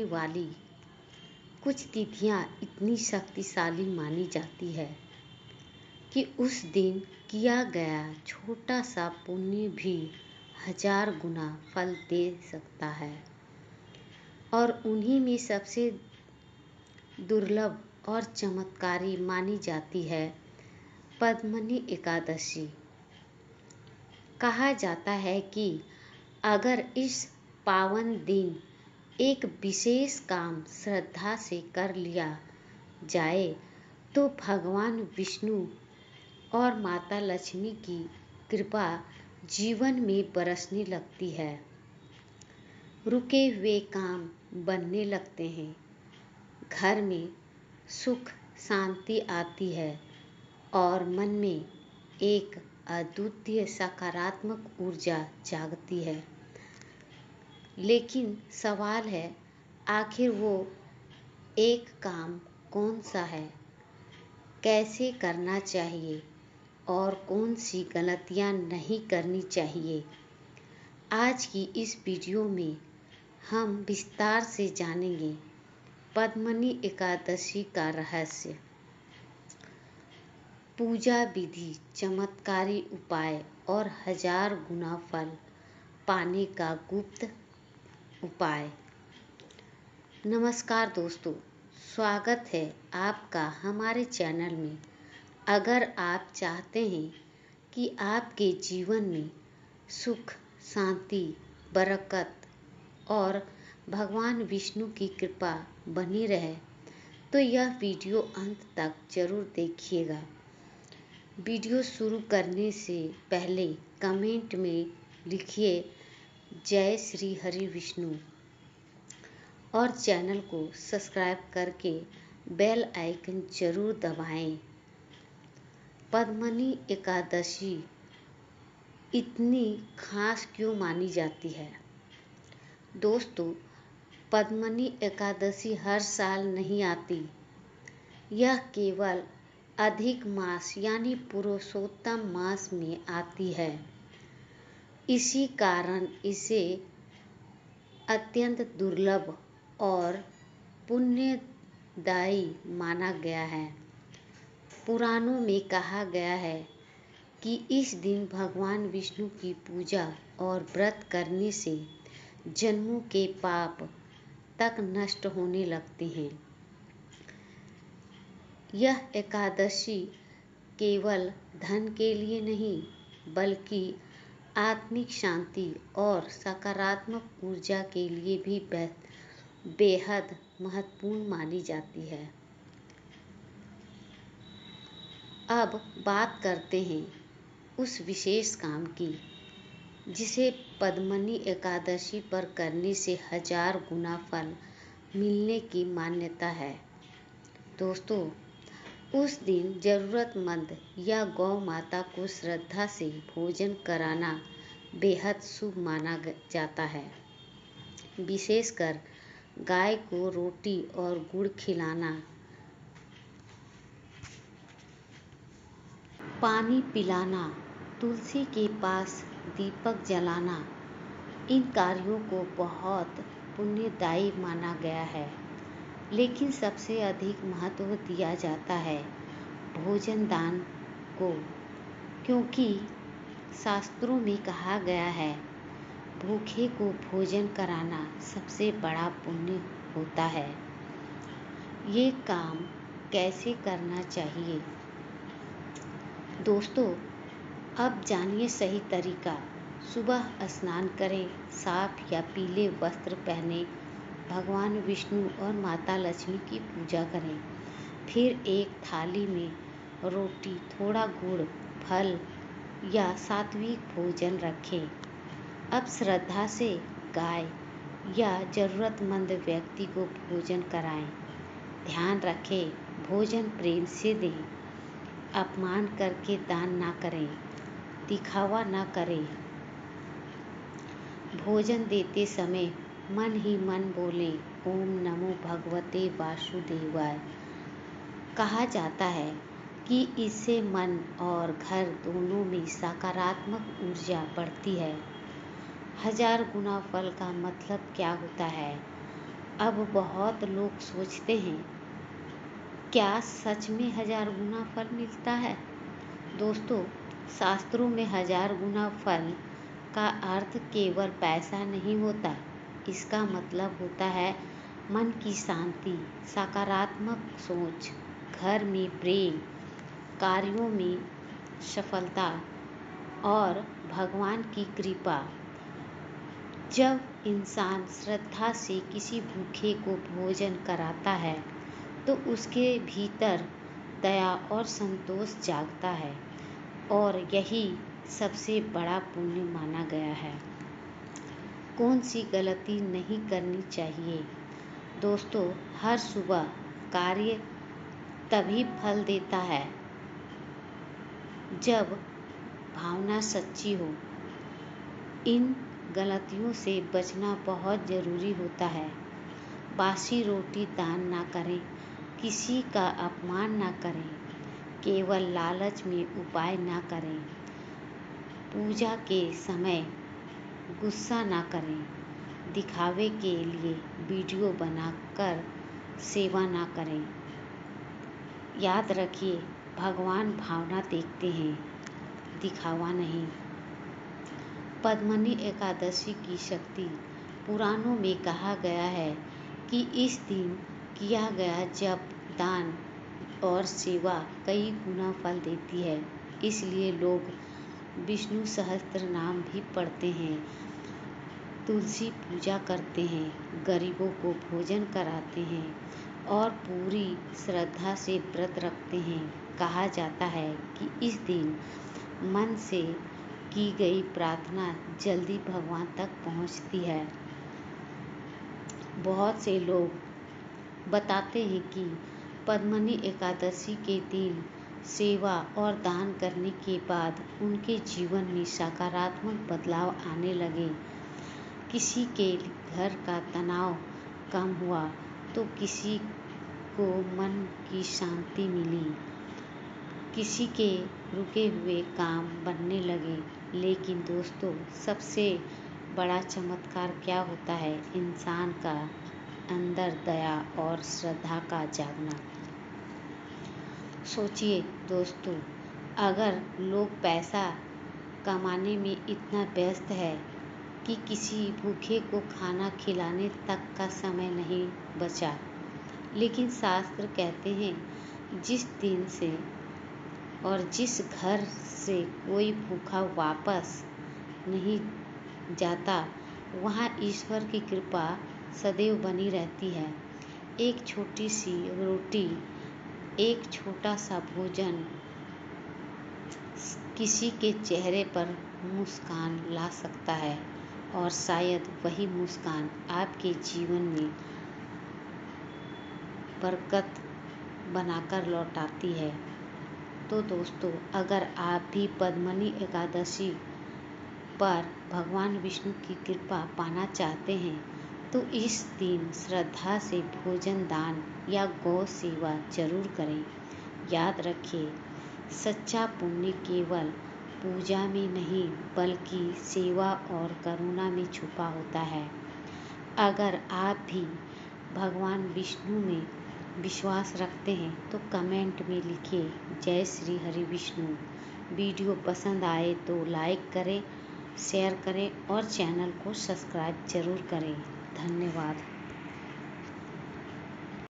होने वाली कुछ तिथियां इतनी शक्तिशाली मानी जाती है कि उस दिन किया गया छोटा सा पुण्य भी 1000 गुना फल दे सकता है। और उन्हीं में सबसे दुर्लभ और चमत्कारी मानी जाती है पद्मनी एकादशी। कहा जाता है कि अगर इस पावन दिन एक विशेष काम श्रद्धा से कर लिया जाए तो भगवान विष्णु और माता लक्ष्मी की कृपा जीवन में बरसने लगती है। रुके हुए काम बनने लगते हैं, घर में सुख शांति आती है और मन में एक अद्वितीय सकारात्मक ऊर्जा जागती है। लेकिन सवाल है, आखिर वो एक काम कौन सा है, कैसे करना चाहिए और कौन सी गलतियां नहीं करनी चाहिए। आज की इस वीडियो में हम विस्तार से जानेंगे पद्मनी एकादशी का रहस्य, पूजा विधि, चमत्कारी उपाय और 1000 गुना फल पाने का गुप्त उपाय। नमस्कार दोस्तों, स्वागत है आपका हमारे चैनल में। अगर आप चाहते हैं कि आपके जीवन में सुख, शांति, बरकत और भगवान विष्णु की कृपा बनी रहे तो यह वीडियो अंत तक जरूर देखिएगा। वीडियो शुरू करने से पहले कमेंट में लिखिए जय श्री हरि विष्णु और चैनल को सब्सक्राइब करके बेल आइकन जरूर दबाएं। पद्मनी एकादशी इतनी खास क्यों मानी जाती है? दोस्तों, पद्मनी एकादशी हर साल नहीं आती। यह केवल अधिक मास यानी पुरुषोत्तम मास में आती है। इसी कारण इसे अत्यंत दुर्लभ और पुण्यदायी माना गया है। पुराणों में कहा गया है कि इस दिन भगवान विष्णु की पूजा और व्रत करने से जन्मों के पाप तक नष्ट होने लगते हैं। यह एकादशी केवल धन के लिए नहीं बल्कि आत्मिक शांति और सकारात्मक ऊर्जा के लिए भी बेहद महत्वपूर्ण मानी जाती है। अब बात करते हैं उस विशेष काम की जिसे पद्मनी एकादशी पर करने से 1000 गुना फल मिलने की मान्यता है। दोस्तों, उस दिन जरूरतमंद या गौ माता को श्रद्धा से भोजन कराना बेहद शुभ माना जाता है। विशेषकर गाय को रोटी और गुड़ खिलाना, पानी पिलाना, तुलसी के पास दीपक जलाना, इन कार्यों को बहुत पुण्यदायी माना गया है। लेकिन सबसे अधिक महत्व दिया जाता है भोजन दान को, क्योंकि शास्त्रों में कहा गया है भूखे को भोजन कराना सबसे बड़ा पुण्य होता है। ये काम कैसे करना चाहिए? दोस्तों, अब जानिए सही तरीका। सुबह स्नान करें, साफ या पीले वस्त्र पहने, भगवान विष्णु और माता लक्ष्मी की पूजा करें। फिर एक थाली में रोटी, थोड़ा गुड़, फल या सात्विक भोजन रखें। अब श्रद्धा से गाय या जरूरतमंद व्यक्ति को भोजन कराएं। ध्यान रखें, भोजन प्रेम से दें, अपमान करके दान ना करें, दिखावा ना करें। भोजन देते समय मन ही मन बोलें ओम नमो भगवते वासुदेवाय। कहा जाता है कि इससे मन और घर दोनों में सकारात्मक ऊर्जा बढ़ती है। 1000 गुना फल का मतलब क्या होता है? अब बहुत लोग सोचते हैं, क्या सच में 1000 गुना फल मिलता है? दोस्तों, शास्त्रों में 1000 गुना फल का अर्थ केवल पैसा नहीं होता। इसका मतलब होता है मन की शांति, सकारात्मक सोच, घर में प्रेम, कार्यों में सफलता और भगवान की कृपा। जब इंसान श्रद्धा से किसी भूखे को भोजन कराता है तो उसके भीतर दया और संतोष जागता है और यही सबसे बड़ा पुण्य माना गया है। कौन सी गलती नहीं करनी चाहिए? दोस्तों, हर सुबह कार्य तभी फल देता है जब भावना सच्ची हो। इन गलतियों से बचना बहुत ज़रूरी होता है। बासी रोटी दान ना करें, किसी का अपमान ना करें, केवल लालच में उपाय ना करें, पूजा के समय गुस्सा ना करें, दिखावे के लिए वीडियो बनाकर सेवा ना करें। याद रखिए, भगवान भावना देखते हैं, दिखावा नहीं। पद्मनी एकादशी की शक्ति। पुराणों में कहा गया है कि इस दिन किया गया जप, दान और सेवा कई गुना फल देती है। इसलिए लोग विष्णु सहस्त्र नाम भी पढ़ते हैं, तुलसी पूजा करते हैं, गरीबों को भोजन कराते हैं और पूरी श्रद्धा से व्रत रखते हैं। कहा जाता है कि इस दिन मन से की गई प्रार्थना जल्दी भगवान तक पहुंचती है। बहुत से लोग बताते हैं कि पद्मनी एकादशी के दिन सेवा और दान करने के बाद उनके जीवन में सकारात्मक बदलाव आने लगे। किसी के घर का तनाव कम हुआ तो किसी को मन की शांति मिली, किसी के रुके हुए काम बनने लगे। लेकिन दोस्तों, सबसे बड़ा चमत्कार क्या होता है? इंसान का अंदर दया और श्रद्धा का जागना। सोचिए दोस्तों, अगर लोग पैसा कमाने में इतना व्यस्त है कि किसी भूखे को खाना खिलाने तक का समय नहीं बचा, लेकिन शास्त्र कहते हैं जिस दिन से और जिस घर से कोई भूखा वापस नहीं जाता, वहाँ ईश्वर की कृपा सदैव बनी रहती है। एक छोटी सी रोटी, एक छोटा सा भोजन किसी के चेहरे पर मुस्कान ला सकता है और शायद वही मुस्कान आपके जीवन में बरकत बनाकर लौटाती है। तो दोस्तों, अगर आप भी पद्मनी एकादशी पर भगवान विष्णु की कृपा पाना चाहते हैं तो इस दिन श्रद्धा से भोजन दान या गौ सेवा जरूर करें। याद रखिए, सच्चा पुण्य केवल पूजा में नहीं बल्कि सेवा और करुणा में छुपा होता है। अगर आप भी भगवान विष्णु में विश्वास रखते हैं तो कमेंट में लिखिए जय श्री हरि विष्णु। वीडियो पसंद आए तो लाइक करें, शेयर करें और चैनल को सब्सक्राइब जरूर करें। धन्यवाद।